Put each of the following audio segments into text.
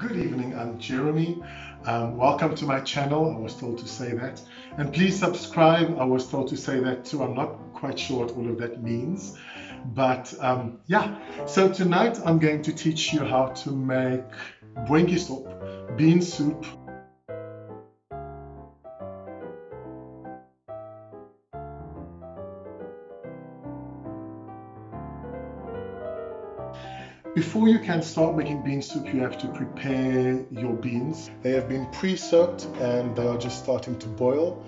Good evening, I'm Jeremy. Welcome to my channel. I was told to say that. And please subscribe. I was told to say that too. I'm not quite sure what all of that means. But yeah, so tonight I'm going to teach you how to make Boontjiesop, bean soup. Before you can start making bean soup, you have to prepare your beans. They have been pre-soaked and they are just starting to boil.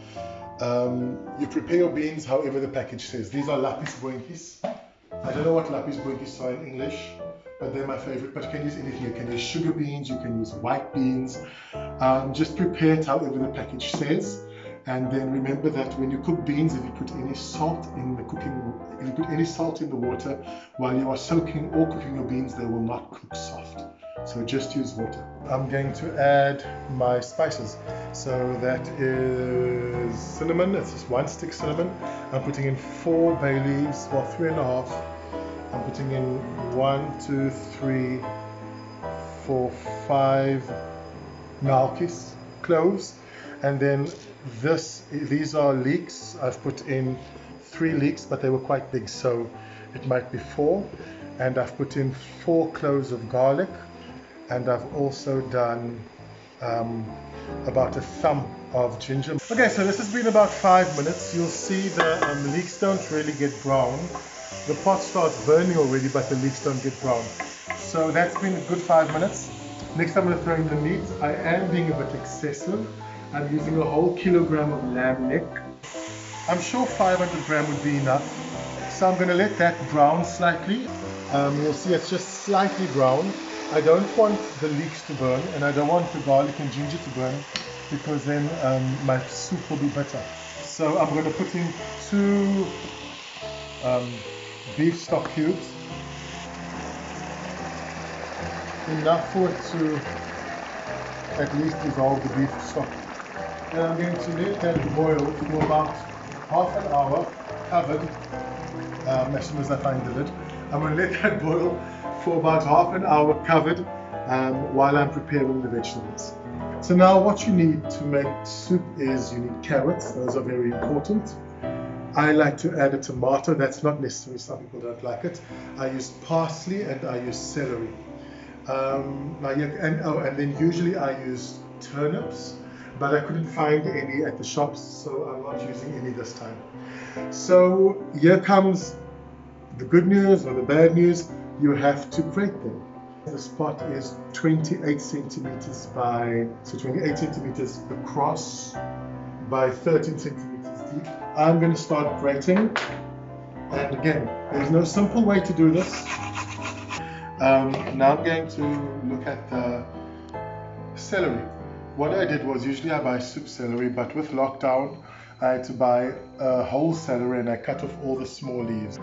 You prepare your beans however the package says. These are lapis boontjies. I don't know what lapis boontjies are in English, but they're my favorite. But you can use anything. You can use sugar beans, you can use white beans. Just prepare it however the package says. And then remember that when you cook beans, if you put any salt in the cooking, if you put any salt in the water while you are soaking or cooking your beans, they will not cook soft. So just use water. I'm going to add my spices. So that is cinnamon. It's just 1 stick cinnamon. I'm putting in 4 bay leaves, well 3.5. I'm putting in 1, 2, 3, 4, 5 malkies, cloves. And then these are leeks. I've put in 3 leeks, but they were quite big, so it might be 4. And I've put in 4 cloves of garlic, and I've also done about a thumb of ginger. Okay, so this has been about 5 minutes. You'll see the leeks don't really get brown. The pot starts burning already, but the leeks don't get brown. So that's been a good 5 minutes. Next I'm going to throw in the meat. I am being a bit excessive. I'm using a whole kilogram of lamb neck. I'm sure 500 gram would be enough. So I'm going to let that brown slightly. You'll see it's just slightly brown. I don't want the leeks to burn, and I don't want the garlic and ginger to burn, because then my soup will be bitter. So I'm going to put in 2 beef stock cubes. Enough for it to at least dissolve the beef stock. And I'm going to let that boil for about half an hour, covered, as soon as I find the lid. I'm going to let that boil for about half an hour covered while I'm preparing the vegetables. So now what you need to make soup is you need carrots. Those are very important. I like to add a tomato. That's not necessary. Some people don't like it. I use parsley and I use celery. And then usually I use turnips, but I couldn't find any at the shops, so I'm not using any this time. So here comes the good news or the bad news. You have to grate them. This pot is 28 centimeters so 28 centimeters across by 13 centimeters deep. I'm going to start grating, and again, there's no simple way to do this. Now I'm going to look at the celery. What I did was, usually I buy soup celery, but with lockdown I had to buy a whole celery, and I cut off all the small leaves.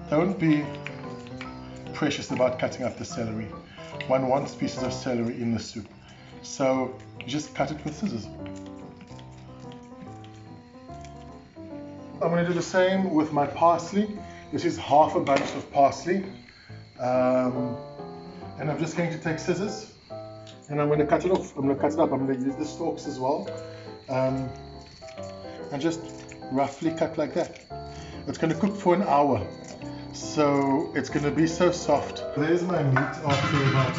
Don't be precious about cutting up the celery. One wants pieces of celery in the soup, so you just cut it with scissors. I'm going to do the same with my parsley. This is half a bunch of parsley, and I'm just going to take scissors and I'm going to cut it off. I'm going to cut it up. I'm going to use the stalks as well, and just roughly cut like that. It's going to cook for an hour, so it's going to be so soft. There's my meat after about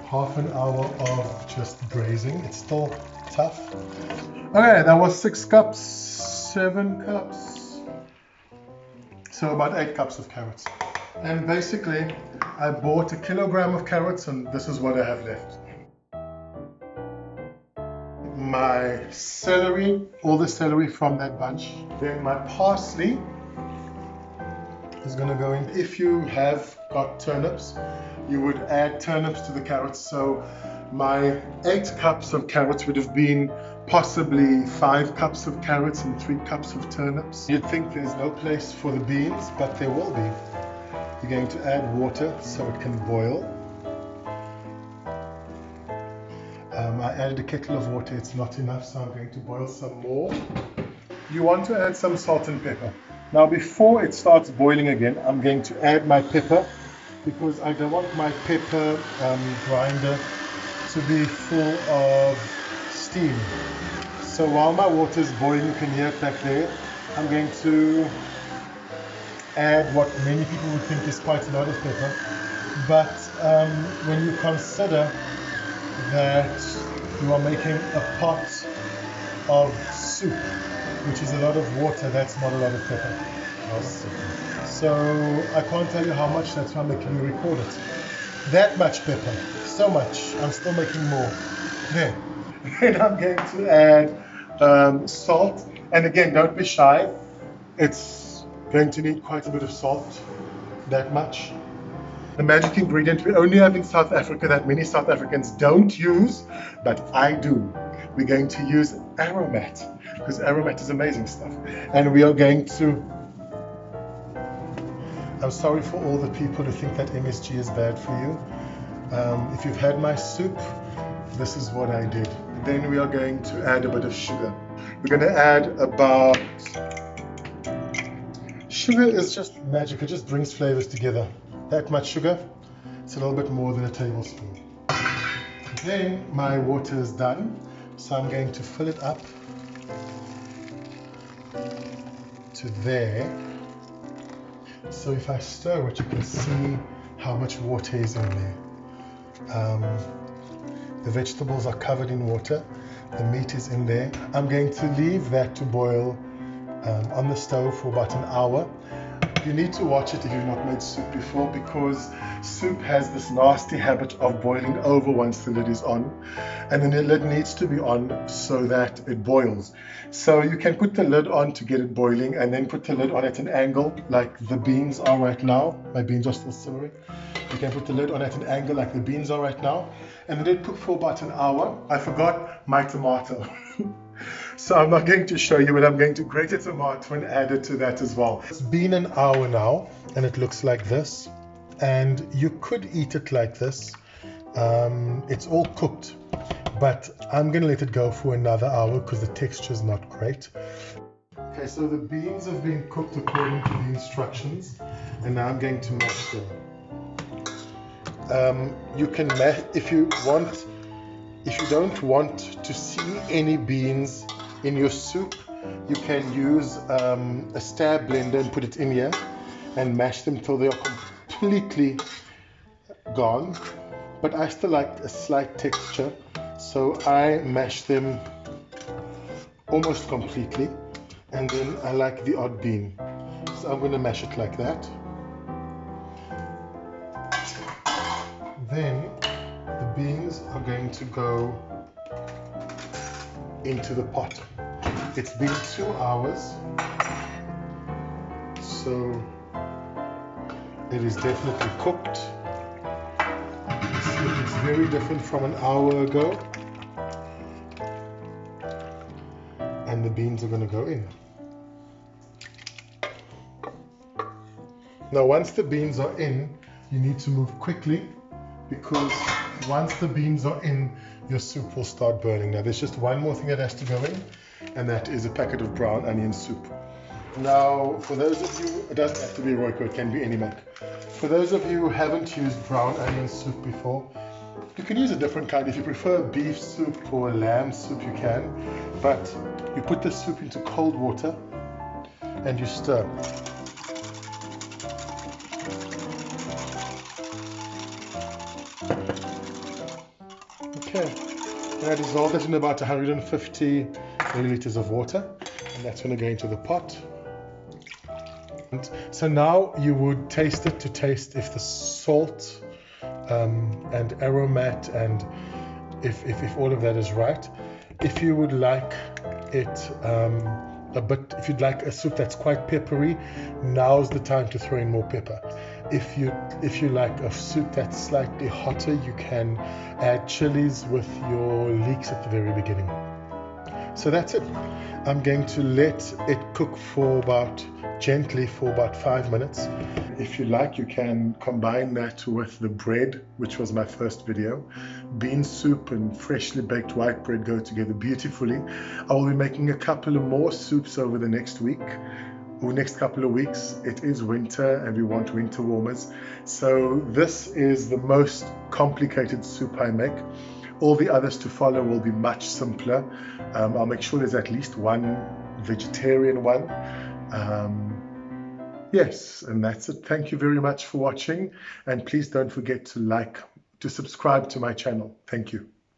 half an hour of just braising. It's still tough. Okay, that was 6 cups, 7 cups. So about 8 cups of carrots. And basically, I bought 1 kilogram of carrots, and this is what I have left. My celery, all the celery from that bunch. Then my parsley is going to go in. If you have got turnips, you would add turnips to the carrots. So my 8 cups of carrots would have been possibly 5 cups of carrots and 3 cups of turnips. You'd think there's no place for the beans, but there will be. You're going to add water so it can boil. I added a kettle of water. It's not enough, so I'm going to boil some more. You want to add some salt and pepper. Now before it starts boiling again, I'm going to add my pepper because I don't want my pepper grinder to be full of steam. So while my water is boiling, you can hear it back there, I'm going to add what many people would think is quite a lot of pepper. But when you consider that you are making a pot of soup, which is a lot of water, that's not a lot of pepper. So I can't tell you how much, that's why I'm making you record it. That much pepper, so much. I'm still making more. There. Then I'm going to add salt. And again, don't be shy. It's going to need quite a bit of salt. That much. The magic ingredient we only have in South Africa that many South Africans don't use, but I do. We're going to use aromat, because aromat is amazing stuff. And we are going to... I'm sorry for all the people who think that MSG is bad for you. If you've had my soup, this is what I did. Then we are going to add a bit of sugar. We're going to add about... Sugar is just magic, it just brings flavors together. That much sugar, it's a little bit more than a tablespoon. Then my water is done, so I'm going to fill it up to there. So if I stir it, you can see how much water is in there. The vegetables are covered in water, the meat is in there. I'm going to leave that to boil on the stove for about an hour. You need to watch it if you've not made soup before, because soup has this nasty habit of boiling over once the lid is on, and then the lid needs to be on so that it boils. So you can put the lid on to get it boiling, and then put the lid on at an angle like the beans are right now. My beans are still simmering. You can put the lid on at an angle like the beans are right now, and then it cook for about an hour. I forgot my tomato. So I'm not going to show you, but I'm going to grate a tomato and add it to that as well. It's been an hour now, and it looks like this. And you could eat it like this. It's all cooked, but I'm going to let it go for another hour because the texture is not great. Okay, so the beans have been cooked according to the instructions, and now I'm going to mash them. You can mash if you want. If you don't want to see any beans in your soup, you can use a stab blender and put it in here and mash them till they are completely gone. But I still like a slight texture, so I mash them almost completely, and then I like the odd bean. So I'm going to mash it like that. Then the beans are going to go into the pot. It's been 2 hours, so it is definitely cooked. It's very different from an hour ago, and the beans are going to go in. Now once the beans are in, you need to move quickly, because once the beans are in, your soup will start burning. Now there's just one more thing that has to go in, and that is a packet of brown onion soup. Now for those of you, it doesn't have to be Royco, it can be any milk. For those of you who haven't used brown onion soup before, you can use a different kind. If you prefer beef soup or lamb soup, you can, but you put the soup into cold water and you stir. Okay, and I dissolve that in about 150 milliliters of water, and that's going to go into the pot. And so now you would taste it to taste if the salt and aromat and if all of that is right. If you would like it if you'd like a soup that's quite peppery, now's the time to throw in more pepper. If you like a soup that's slightly hotter, you can add chilies with your leeks at the very beginning. So that's it. I'm going to let it cook gently for about 5 minutes. If you like, you can combine that with the bread, which was my first video. Bean soup and freshly baked white bread go together beautifully. I will be making a couple of more soups over the next week. or next couple of weeks. It is winter and we want winter warmers. So this is the most complicated soup I make. All the others to follow will be much simpler. I'll make sure there's at least one vegetarian one. Yes, and that's it. Thank you very much for watching, and please don't forget to subscribe to my channel. Thank you.